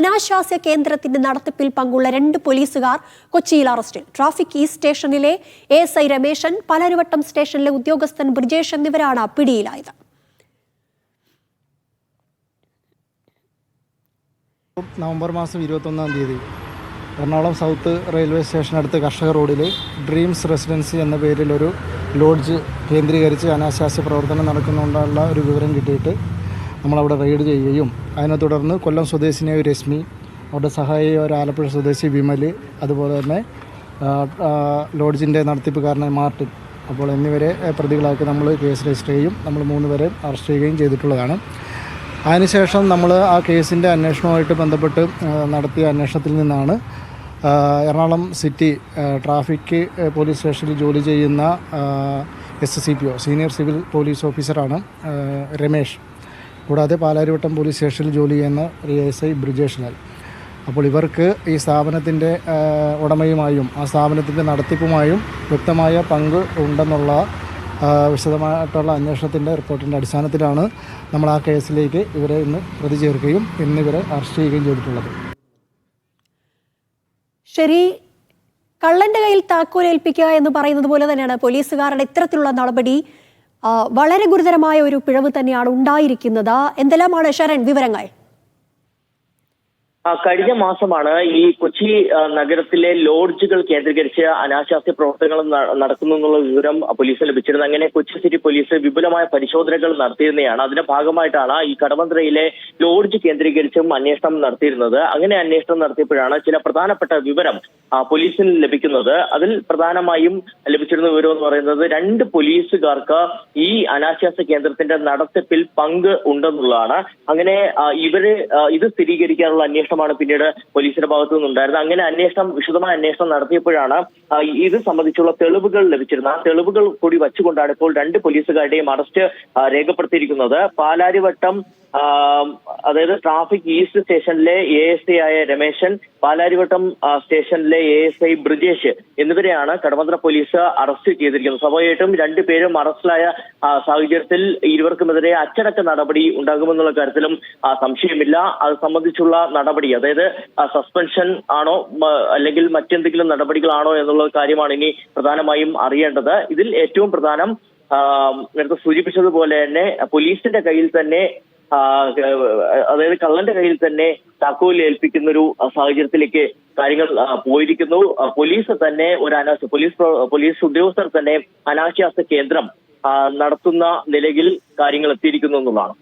അനാശാസ്യ കേന്ദ്രത്തിന്റെ നടത്തിപ്പിൽ പങ്കുള്ള 2 പോലീസുകാർ കൊച്ചിയിൽ അറസ്റ്റിൽ. ട്രാഫിക് ഈസ്റ്റ് സ്റ്റേഷനിലെ ASI രമേശൻ, പാലാരിവട്ടം സ്റ്റേഷനിലെ ഉദ്യോഗസ്ഥൻ ബ്രിജേഷ് എന്നിവരാണ് പിടിയിലായത്. നവംബർ മാസം 21-ാം തീയതി എറണാകുളം സൗത്ത് റെയിൽവേ സ്റ്റേഷനടുത്ത് കർഷക റോഡിൽ ഡ്രീംസ് റെസിഡൻസി എന്ന പേരിൽ ഒരു ലോഡ്ജ് കേന്ദ്രീകരിച്ച് അനാശാസ്യ പ്രവർത്തനം നടക്കുന്നുണ്ടുള്ള ഒരു വിവരം കിട്ടിയിട്ട് നമ്മളവിടെ റെയ്ഡ് ചെയ്യുകയും അതിനെ തുടർന്ന് കൊല്ലം സ്വദേശിനിയായ രശ്മി, അവരുടെ സഹായിയായ ഒരു ആലപ്പുഴ സ്വദേശി വിമൽ, അതുപോലെ തന്നെ ലോഡ്ജിൻ്റെ നടത്തിപ്പുകാരനായ മാർട്ടിൻ അപ്പോൾ എന്നിവരെ പ്രതികളാക്കി നമ്മൾ കേസ് രജിസ്റ്റർ ചെയ്യും. നമ്മൾ 3 പേരെ അറസ്റ്റ് ചെയ്യുകയും ചെയ്തിട്ടുള്ളതാണ്. അതിനുശേഷം നമ്മൾ ആ കേസിൻ്റെ അന്വേഷണവുമായിട്ട് ബന്ധപ്പെട്ട് നടത്തിയ അന്വേഷണത്തിൽ നിന്നാണ് എറണാകുളം സിറ്റി ട്രാഫിക് പോലീസ് സ്റ്റേഷനിൽ ജോലി ചെയ്യുന്ന SCPO സീനിയർ സിവിൽ പോലീസ് ഓഫീസറാണ് രമേശ്, കൂടാതെ പാലാരിവട്ടം പോലീസ് സ്റ്റേഷനിൽ ജോലി ചെയ്യുന്ന ASI ബ്രിജേഷ് ലാൽ. അപ്പോൾ ഇവർക്ക് ഈ സ്ഥാപനത്തിൻ്റെ ഉടമയുമായും ആ സ്ഥാപനത്തിൻ്റെ നടത്തിപ്പുമായും വ്യക്തമായ പങ്ക് ഉണ്ടെന്നുള്ള വിശദമായിട്ടുള്ള അന്വേഷണത്തിൻ്റെ റിപ്പോർട്ടിൻ്റെ അടിസ്ഥാനത്തിലാണ് നമ്മൾ ആ കേസിലേക്ക് ഇവരെ ഇന്ന് പ്രതി ചേർക്കുകയും ഇന്നിവരെ അറസ്റ്റ് ചെയ്യുകയും ചെയ്തിട്ടുള്ളത്. ശരി, കള്ളന്റെ കയ്യിൽ താക്കോലേൽപ്പിക്കുക എന്ന് പറയുന്നത് പോലെ തന്നെയാണ് പോലീസുകാരുടെ ഇത്തരത്തിലുള്ള നടപടി വളരെ ഗുരുതരമായ ഒരു പിഴവ് തന്നെയാണ് ഉണ്ടായിരിക്കുന്നത്. എന്തെല്ലാമാണ് ശരൺ വിവരങ്ങൾ? കഴിഞ്ഞ മാസമാണ് ഈ കൊച്ചി നഗരത്തിലെ ലോഡ്ജുകൾ കേന്ദ്രീകരിച്ച് അനാശാസ്യ പ്രവർത്തനങ്ങൾ നടക്കുന്നു എന്നുള്ള വിവരം പോലീസിന് ലഭിച്ചിരുന്നത്. അങ്ങനെ കൊച്ചി സിറ്റി പോലീസ് വിപുലമായ പരിശോധനകൾ നടത്തിയിരുന്നതാണ്. അതിന്റെ ഭാഗമായിട്ടാണ് ഈ കടവന്ത്രയിലെ ലോഡ്ജ് കേന്ദ്രീകരിച്ചും അന്വേഷണം നടത്തിയിരുന്നത്. അങ്ങനെ അന്വേഷണം നടത്തിയപ്പോഴാണ് ചില പ്രധാനപ്പെട്ട വിവരം പോലീസിന് ലഭിക്കുന്നത്. അതിൽ പ്രധാനമായും ലഭിച്ചിരുന്ന വിവരം എന്ന് പറയുന്നത് 2 പോലീസുകാർക്ക് ഈ അനാശാസ്യ കേന്ദ്രത്തിന്റെ നടത്തിപ്പിൽ പങ്ക് ഉണ്ടെന്നുള്ളതാണ്. അങ്ങനെ ഇത് സ്ഥിരീകരിക്കാനുള്ള അന്വേഷണം പിന്നീട് പോലീസിന്റെ ഭാഗത്തു നിന്നുണ്ടായിരുന്നത്. അങ്ങനെ വിശദമായ അന്വേഷണം നടത്തിയപ്പോഴാണ് ഇത് സംബന്ധിച്ചുള്ള തെളിവുകൾ ലഭിച്ചിരുന്നത്. ആ തെളിവുകൾ കൂടി വച്ചുകൊണ്ടാണ് ഇപ്പോൾ 2 പോലീസുകാരുടെയും അറസ്റ്റ് രേഖപ്പെടുത്തിയിരിക്കുന്നത്. പാലാരിവട്ടം അതായത് ട്രാഫിക് ഈസ്റ്റ് സ്റ്റേഷനിലെ ASI ആയ രമേശൻ, പാലാരിവട്ടം സ്റ്റേഷനിലെ ASI ബ്രിജേഷ് എന്നിവരെയാണ് കടവന്ത്ര പോലീസ് അറസ്റ്റ് ചെയ്തിരിക്കുന്നത്. സ്വാഭാവികമായിട്ടും 2 പേരും അറസ്റ്റിലായ സാഹചര്യത്തിൽ ഇരുവർക്കുമെതിരെ അച്ചടക്ക നടപടി ഉണ്ടാകുമെന്നുള്ള കാര്യത്തിലും സംശയമില്ല. അത് സംബന്ധിച്ചുള്ള നടപടി, അതായത് സസ്പെൻഷൻ ആണോ അല്ലെങ്കിൽ മറ്റെന്തെങ്കിലും നടപടികളാണോ എന്നുള്ള കാര്യമാണ് ഇനി പ്രധാനമായും അറിയേണ്ടത്. ഇതിൽ ഏറ്റവും പ്രധാനം നേരത്തെ സൂചിപ്പിച്ചതുപോലെ തന്നെ പോലീസിന്റെ കയ്യിൽ തന്നെ അതായത് കള്ളന്റെ കയ്യിൽ തന്നെ താക്കോൽ ഏൽപ്പിക്കുന്ന ഒരു സാഹചര്യത്തിലേക്ക് കാര്യങ്ങൾ പോയിരിക്കുന്നു. പോലീസ് തന്നെ പോലീസ് ഉദ്യോഗസ്ഥർ തന്നെ അനാശാസ്യ കേന്ദ്രം നടത്തുന്ന നിലയിൽ കാര്യങ്ങൾ എത്തിയിരിക്കുന്നു എന്നുള്ളതാണ്.